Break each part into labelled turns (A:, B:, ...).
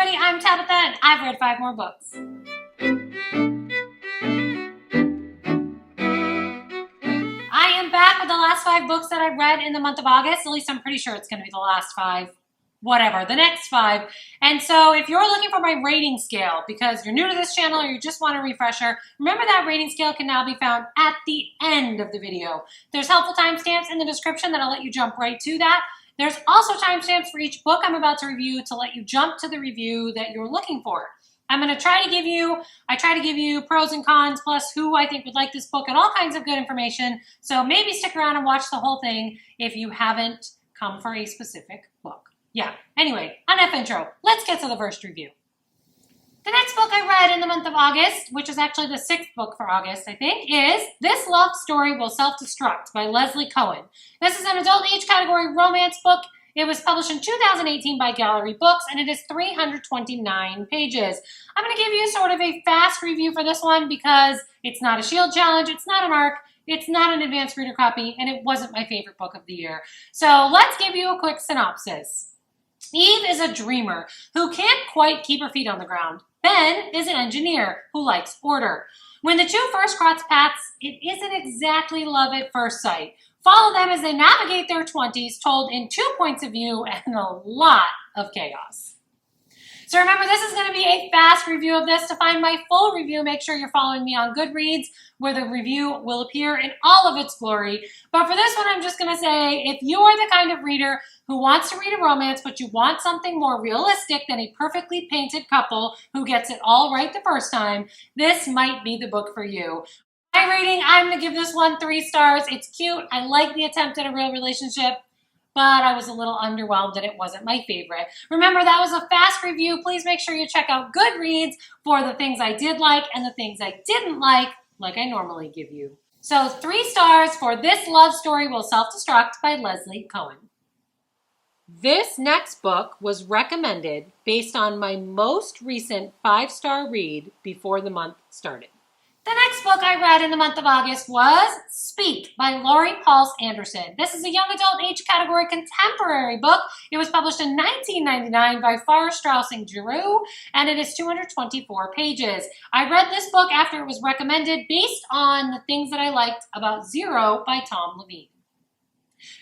A: everybody, I'm Tabitha and I've read 5 more books. I am back with the last 5 books that I read in the month of August. At least I'm pretty sure it's going to be the last 5. Whatever, the next 5. And so if you're looking for my rating scale, because you're new to this channel or you just want a refresher, remember that rating scale can now be found at the end of the video. There's helpful timestamps in the description that'll let you jump right to that. There's also timestamps for each book I'm about to review to let you jump to the review that you're looking for. I'm going to try to give you pros and cons plus who I think would like this book and all kinds of good information. So maybe stick around and watch the whole thing if you haven't come for a specific book. Yeah, anyway, enough intro. Let's get to the first review. The next book I read in the month of August, which is actually the 6th book for August, I think, is This Love Story Will Self-Destruct by Leslie Cohen. This is an adult age category romance book. It was published in 2018 by Gallery Books, and it is 329 pages. I'm going to give you sort of a fast review for this one because it's not a Shield Challenge, it's not an ARC, it's not an advanced reader copy, and it wasn't my favorite book of the year. So let's give you a quick synopsis. Eve is a dreamer who can't quite keep her feet on the ground. Ben is an engineer who likes order. When the two first cross paths, it isn't exactly love at first sight. Follow them as they navigate their 20s, told in 2 points of view and a lot of chaos. So remember, this is going to be a fast review of this. To find my full review, make sure you're following me on Goodreads, where the review will appear in all of its glory. But for this one, I'm just going to say, if you are the kind of reader who wants to read a romance, but you want something more realistic than a perfectly painted couple who gets it all right the first time, this might be the book for you. My rating, I'm going to give this one 3 stars. It's cute. I like the attempt at a real relationship, but I was a little underwhelmed that it wasn't my favorite. Remember, that was a fast review. Please make sure you check out Goodreads for the things I did like and the things I didn't like I normally give you. So 3 stars for This Love Story Will Self-Destruct by Leslie Cohen. This next book was recommended based on my most recent 5-star read before the month started. The next book I read in the month of August was Speak by Laurie Anderson. This is a young adult age category contemporary book. It was published in 1999 by Farrar, Straus and Giroux, and it is 224 pages. I read this book after it was recommended based on the things that I liked about Zero by Tom Levine.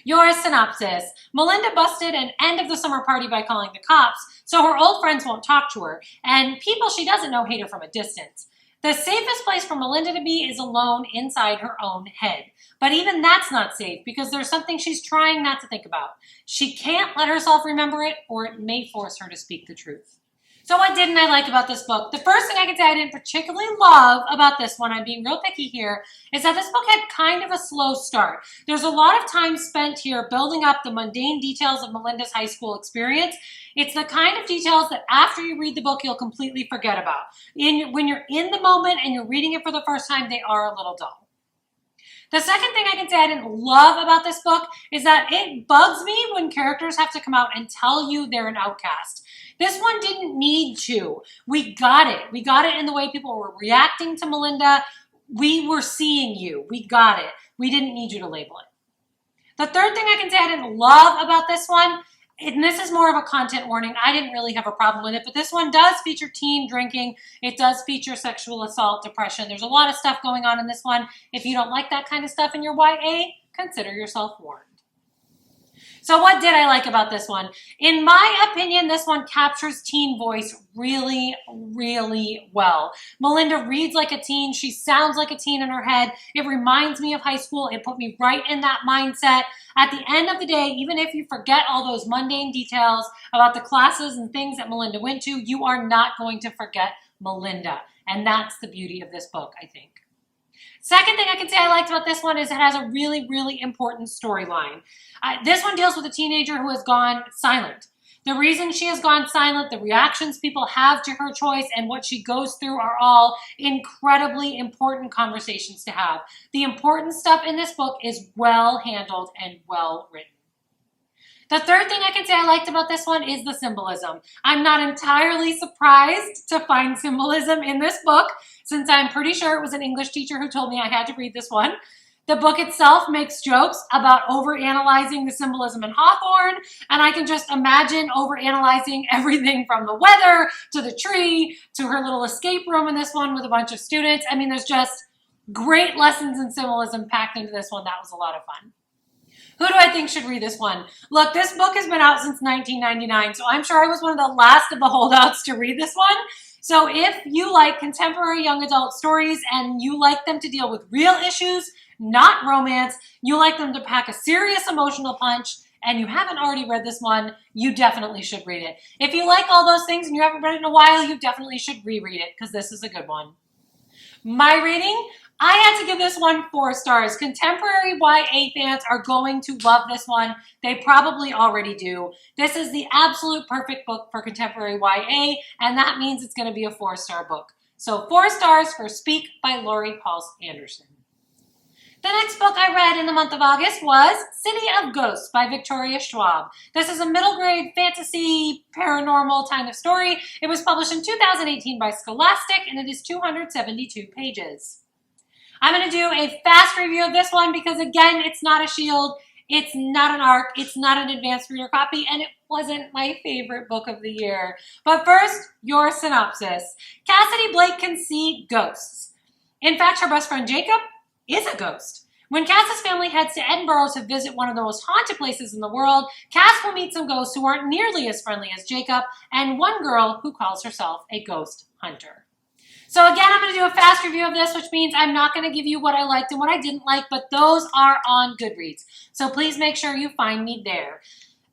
A: Your synopsis. Melinda busted an end of the summer party by calling the cops, so her old friends won't talk to her, and people she doesn't know hate her from a distance. The safest place for Melinda to be is alone inside her own head. But even that's not safe because there's something she's trying not to think about. She can't let herself remember it, or it may force her to speak the truth. So what didn't I like about this book? The first thing I can say I didn't particularly love about this one, I'm being real picky here, is that this book had kind of a slow start. There's a lot of time spent here building up the mundane details of Melinda's high school experience. It's the kind of details that after you read the book, you'll completely forget about. When you're in the moment and you're reading it for the first time, they are a little dull. The second thing I can say I didn't love about this book is that it bugs me when characters have to come out and tell you they're an outcast. This one didn't need to. We got it. We got it in the way people were reacting to Melinda. We were seeing you. We got it. We didn't need you to label it. The third thing I can say I didn't love about this one, and this is more of a content warning, I didn't really have a problem with it, but this one does feature teen drinking. It does feature sexual assault, depression. There's a lot of stuff going on in this one. If you don't like that kind of stuff in your YA, consider yourself warned. So what did I like about this one? In my opinion, this one captures teen voice really, really well. Melinda reads like a teen. She sounds like a teen in her head. It reminds me of high school. It put me right in that mindset. At the end of the day, even if you forget all those mundane details about the classes and things that Melinda went to, you are not going to forget Melinda. And that's the beauty of this book, I think. Second thing I can say I liked about this one is it has a really, really important storyline. This one deals with a teenager who has gone silent. The reason she has gone silent, the reactions people have to her choice, and what she goes through are all incredibly important conversations to have. The important stuff in this book is well handled and well written. The third thing I can say I liked about this one is the symbolism. I'm not entirely surprised to find symbolism in this book, since I'm pretty sure it was an English teacher who told me I had to read this one. The book itself makes jokes about overanalyzing the symbolism in Hawthorne, and I can just imagine overanalyzing everything from the weather to the tree to her little escape room in this one with a bunch of students. I mean, there's just great lessons in symbolism packed into this one. That was a lot of fun. Who do I think should read this one? Look, this book has been out since 1999, so I'm sure I was one of the last of the holdouts to read this one. So if you like contemporary young adult stories and you like them to deal with real issues, not romance, you like them to pack a serious emotional punch, and you haven't already read this one, you definitely should read it. If you like all those things and you haven't read it in a while, you definitely should reread it because this is a good one. My rating? I had to give this one 4 stars. Contemporary YA fans are going to love this one. They probably already do. This is the absolute perfect book for contemporary YA, and that means it's going to be a 4-star book. So 4 stars for Speak by Laurie Halse Anderson. The next book I read in the month of August was City of Ghosts by Victoria Schwab. This is a middle grade fantasy paranormal kind of story. It was published in 2018 by Scholastic, and it is 272 pages. I'm going to do a fast review of this one because, again, it's not a shield, it's not an ARC, it's not an advanced reader copy, and it wasn't my favorite book of the year. But first, your synopsis. Cassidy Blake can see ghosts. In fact, her best friend Jacob is a ghost. When Cass's family heads to Edinburgh to visit one of the most haunted places in the world, Cass will meet some ghosts who aren't nearly as friendly as Jacob, and one girl who calls herself a ghost hunter. So again, I'm going to do a fast review of this, which means I'm not going to give you what I liked and what I didn't like, but those are on Goodreads. So please make sure you find me there.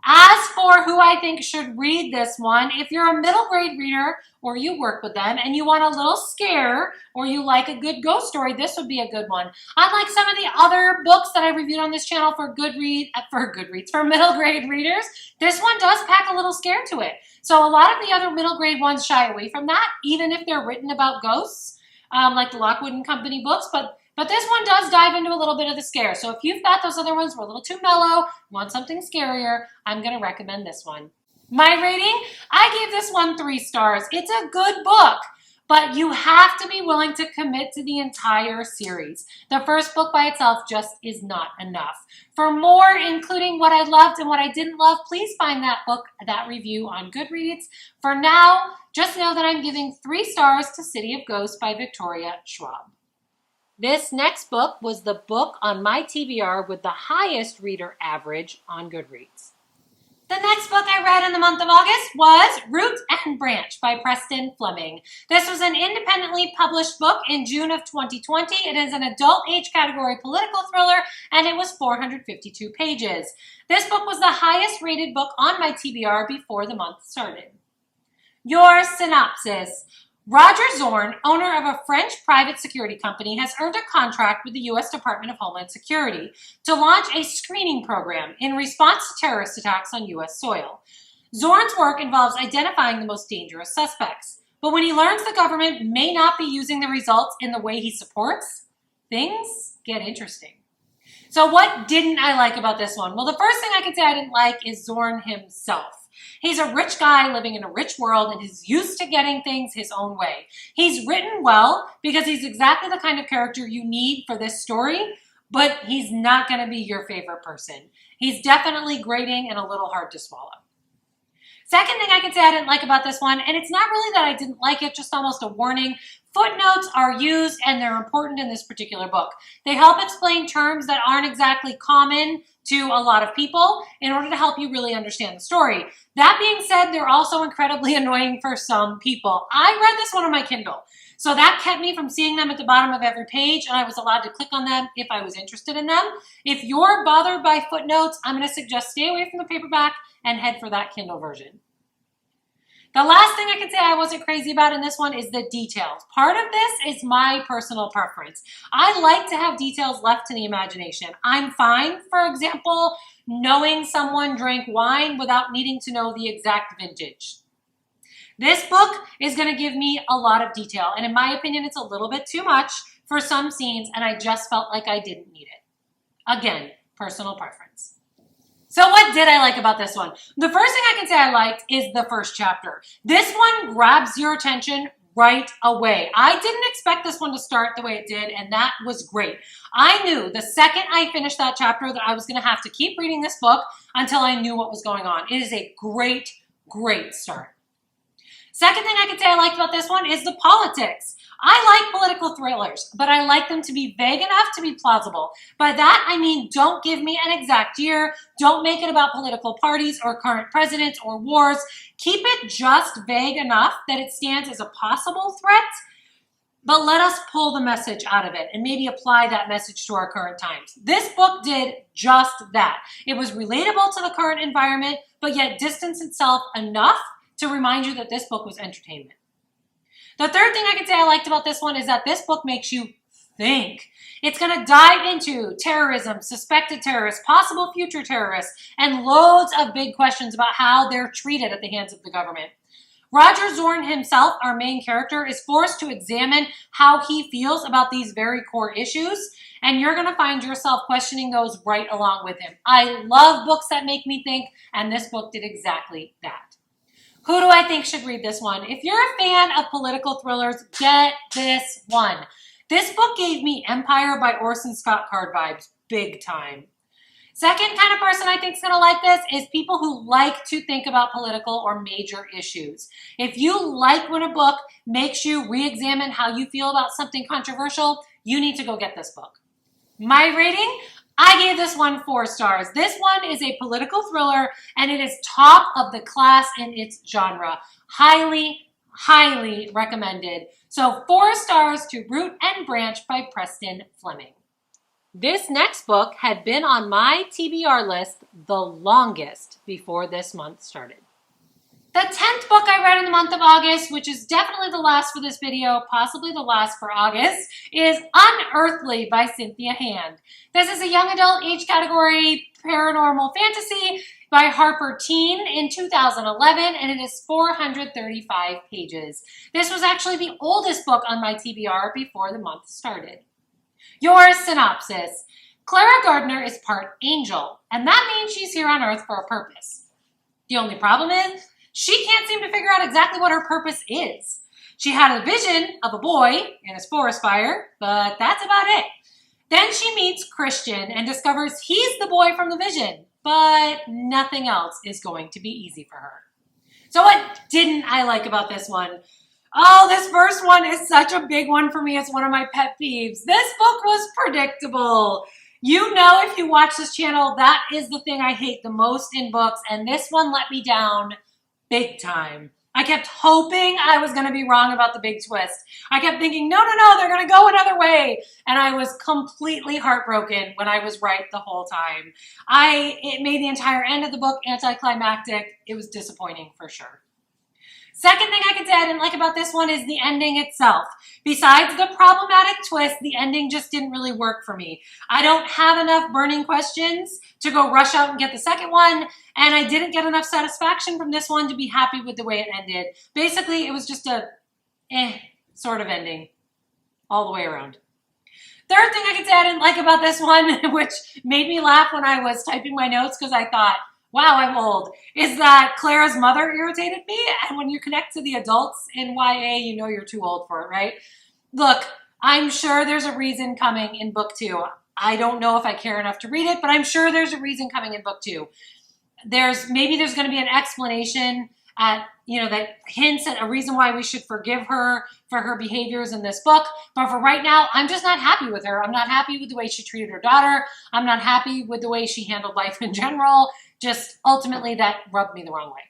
A: As for who I think should read this one, if you're a middle grade reader or you work with them and you want a little scare or you like a good ghost story, this would be a good one. Unlike some of the other books that I reviewed on this channel for middle grade readers, this one does pack a little scare to it. So a lot of the other middle grade ones shy away from that, even if they're written about ghosts, like the Lockwood and Company books, but this one does dive into a little bit of the scare. So if you thought those other ones were a little too mellow, want something scarier, I'm going to recommend this one. My rating? I gave this one 3 stars. It's a good book, but you have to be willing to commit to the entire series. The first book by itself just is not enough. For more, including what I loved and what I didn't love, please find that book, that review on Goodreads. For now, just know that I'm giving 3 stars to City of Ghosts by Victoria Schwab. This next book was the book on my TBR with the highest reader average on Goodreads. The next book I read in the month of August was Root and Branch by Preston Fleming. This was an independently published book in June of 2020. It is an adult age category political thriller, and it was 452 pages. This book was the highest rated book on my TBR before the month started. Your synopsis. Roger Zorn, owner of a French private security company, has earned a contract with the U.S. Department of Homeland Security to launch a screening program in response to terrorist attacks on U.S. soil. Zorn's work involves identifying the most dangerous suspects, but when he learns the government may not be using the results in the way he supports, things get interesting. So what didn't I like about this one? Well, the first thing I can say I didn't like is Zorn himself. He's a rich guy living in a rich world and he's used to getting things his own way. He's written well because he's exactly the kind of character you need for this story, but he's not going to be your favorite person. He's definitely grating and a little hard to swallow. Second thing I can say I didn't like about this one, and it's not really that I didn't like it, just almost a warning. Footnotes are used and they're important in this particular book. They help explain terms that aren't exactly common to a lot of people in order to help you really understand the story. That being said, they're also incredibly annoying for some people. I read this one on my Kindle, so that kept me from seeing them at the bottom of every page, and I was allowed to click on them if I was interested in them. If you're bothered by footnotes, I'm going to suggest stay away from the paperback and head for that Kindle version. The last thing I can say I wasn't crazy about in this one is the details. Part of this is my personal preference. I like to have details left to the imagination. I'm fine, for example, knowing someone drank wine without needing to know the exact vintage. This book is going to give me a lot of detail, and in my opinion, it's a little bit too much for some scenes, and I just felt like I didn't need it. Again, personal preference. So what did I like about this one? The first thing I can say I liked is the first chapter. This one grabs your attention right away. I didn't expect this one to start the way it did, and that was great. I knew the second I finished that chapter that I was going to have to keep reading this book until I knew what was going on. It is a great, great start. Second thing I could say I liked about this one is the politics. I like political thrillers, but I like them to be vague enough to be plausible. By that, I mean don't give me an exact year, don't make it about political parties or current presidents or wars. Keep it just vague enough that it stands as a possible threat, but let us pull the message out of it and maybe apply that message to our current times. This book did just that. It was relatable to the current environment, but yet distanced itself enough to remind you that this book was entertainment. The third thing I can say I liked about this one is that this book makes you think. It's going to dive into terrorism, suspected terrorists, possible future terrorists, and loads of big questions about how they're treated at the hands of the government. Roger Zorn himself, our main character, is forced to examine how he feels about these very core issues, and you're going to find yourself questioning those right along with him. I love books that make me think, and this book did exactly that. Who do I think should read this one? If you're a fan of political thrillers, get this one. This book gave me Empire by Orson Scott Card vibes, big time. Second kind of person I think is going to like this is people who like to think about political or major issues. If you like when a book makes you re-examine how you feel about something controversial, you need to go get this book. My rating? I gave this one 4 stars. This one is a political thriller, and it is top of the class in its genre. Highly, highly recommended. So 4 stars to Root and Branch by Preston Fleming. This next book had been on my TBR list the longest before this month started. The 10th book I read in the month of August, which is definitely the last for this video, possibly the last for August, is Unearthly by Cynthia Hand. This is a young adult age category paranormal fantasy by Harper Teen in 2011, and it is 435 pages. This was actually the oldest book on my TBR before the month started. Your synopsis. Clara Gardner is part angel, and that means she's here on Earth for a purpose. The only problem is, she can't seem to figure out exactly what her purpose is. She had a vision of a boy in his forest fire, but that's about it. Then she meets Christian and discovers he's the boy from the vision, but nothing else is going to be easy for her. So what didn't I like about this one? Oh, this first one is such a big one for me. It's one of my pet peeves. This book was predictable. You know, if you watch this channel, that is the thing I hate the most in books, and this one let me down big time. I kept hoping I was going to be wrong about the big twist. I kept thinking, no, they're going to go another way. And I was completely heartbroken when I was right the whole time. It made the entire end of the book anticlimactic. It was disappointing for sure. Second thing I could say I didn't like about this one is the ending itself. Besides the problematic twist, the ending just didn't really work for me. I don't have enough burning questions to go rush out and get the second one, and I didn't get enough satisfaction from this one to be happy with the way it ended. Basically, it was just a sort of ending all the way around. Third thing I could say I didn't like about this one, which made me laugh when I was typing my notes because I thought, wow, I'm old, is that Clara's mother irritated me. And when you connect to the adults in YA, you know you're too old for it, right? Look, I'm sure there's a reason coming in book 2. I don't know if I care enough to read it, but I'm sure there's a reason coming in book 2. Maybe there's going to be an explanation that hints at a reason why we should forgive her for her behaviors in this book. But for right now, I'm just not happy with her. I'm not happy with the way she treated her daughter. I'm not happy with the way she handled life in general. Just ultimately that rubbed me the wrong way.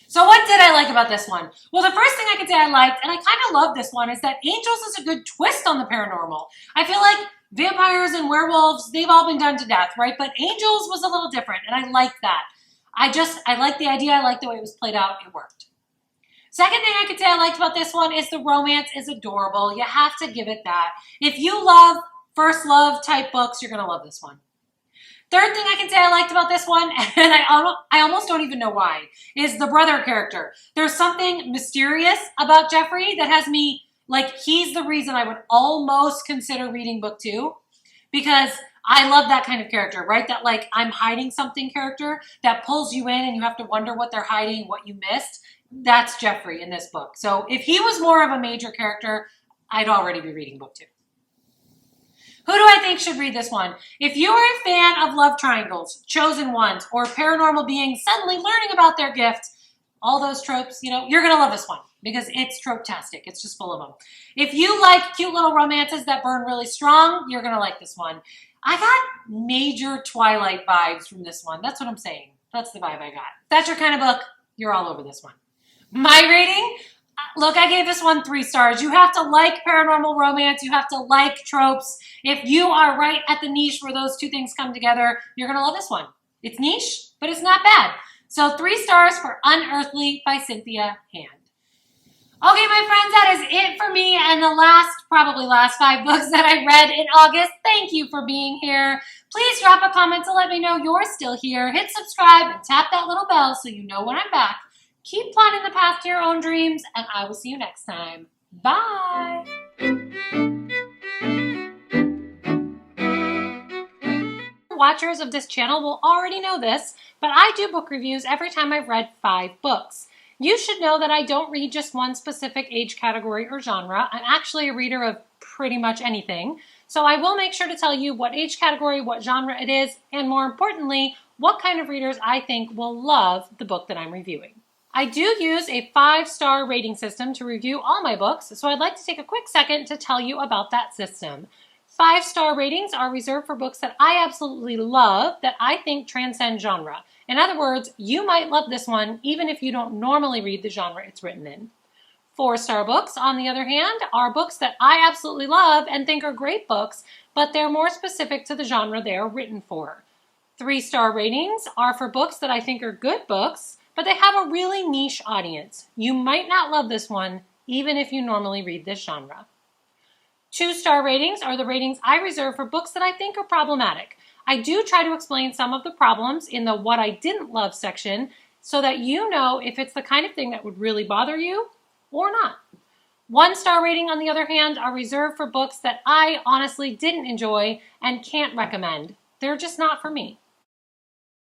A: So what did I like about this one? Well, the first thing I could say I liked, and I kind of love this one, is that Angels is a good twist on the paranormal. I feel like vampires and werewolves, they've all been done to death, right? But Angels was a little different, and I liked that. I like the idea. I like the way it was played out. It worked. Second thing I could say I liked about this one is the romance is adorable. You have to give it that. If you love first love type books, you're going to love this one. Third thing I can say I liked about this one, and I almost don't even know why, is the brother character. There's something mysterious about Jeffrey that has me, like, he's the reason I would almost consider reading book 2, because I love that kind of character, right? That, like, I'm hiding something character that pulls you in and you have to wonder what they're hiding, what you missed. That's Jeffrey in this book. So if he was more of a major character, I'd already be reading book 2. Who do I think should read this one? If you are a fan of love triangles, chosen ones, or paranormal beings suddenly learning about their gifts, all those tropes, you're going to love this one because it's trope-tastic. It's just full of them. If you like cute little romances that burn really strong, you're going to like this one. I got major Twilight vibes from this one. That's what I'm saying. That's the vibe I got. If that's your kind of book, you're all over this one. My rating? Look, I gave this one 3 stars. You have to like paranormal romance. You have to like tropes. If you are right at the niche where those two things come together, you're going to love this one. It's niche, but it's not bad. So 3 stars for Unearthly by Cynthia Hand. Okay, my friends, that is it for me and the probably last 5 books that I read in August. Thank you for being here. Please drop a comment to let me know you're still here. Hit subscribe and tap that little bell so you know when I'm back. Keep plotting the path to your own dreams, and I will see you next time. Bye! Watchers of this channel will already know this, but I do book reviews every time I've read 5 books. You should know that I don't read just one specific age category or genre. I'm actually a reader of pretty much anything. So I will make sure to tell you what age category, what genre it is, and more importantly, what kind of readers I think will love the book that I'm reviewing. I do use a 5-star rating system to review all my books, so I'd like to take a quick second to tell you about that system. 5-star ratings are reserved for books that I absolutely love, that I think transcend genre. In other words, you might love this one even if you don't normally read the genre it's written in. 4-star books, on the other hand, are books that I absolutely love and think are great books, but they're more specific to the genre they are written for. 3-star ratings are for books that I think are good books, but they have a really niche audience. You might not love this one, even if you normally read this genre. 2-star ratings are the ratings I reserve for books that I think are problematic. I do try to explain some of the problems in the what I didn't love section so that you know if it's the kind of thing that would really bother you or not. 1-star rating, on the other hand, are reserved for books that I honestly didn't enjoy and can't recommend. They're just not for me.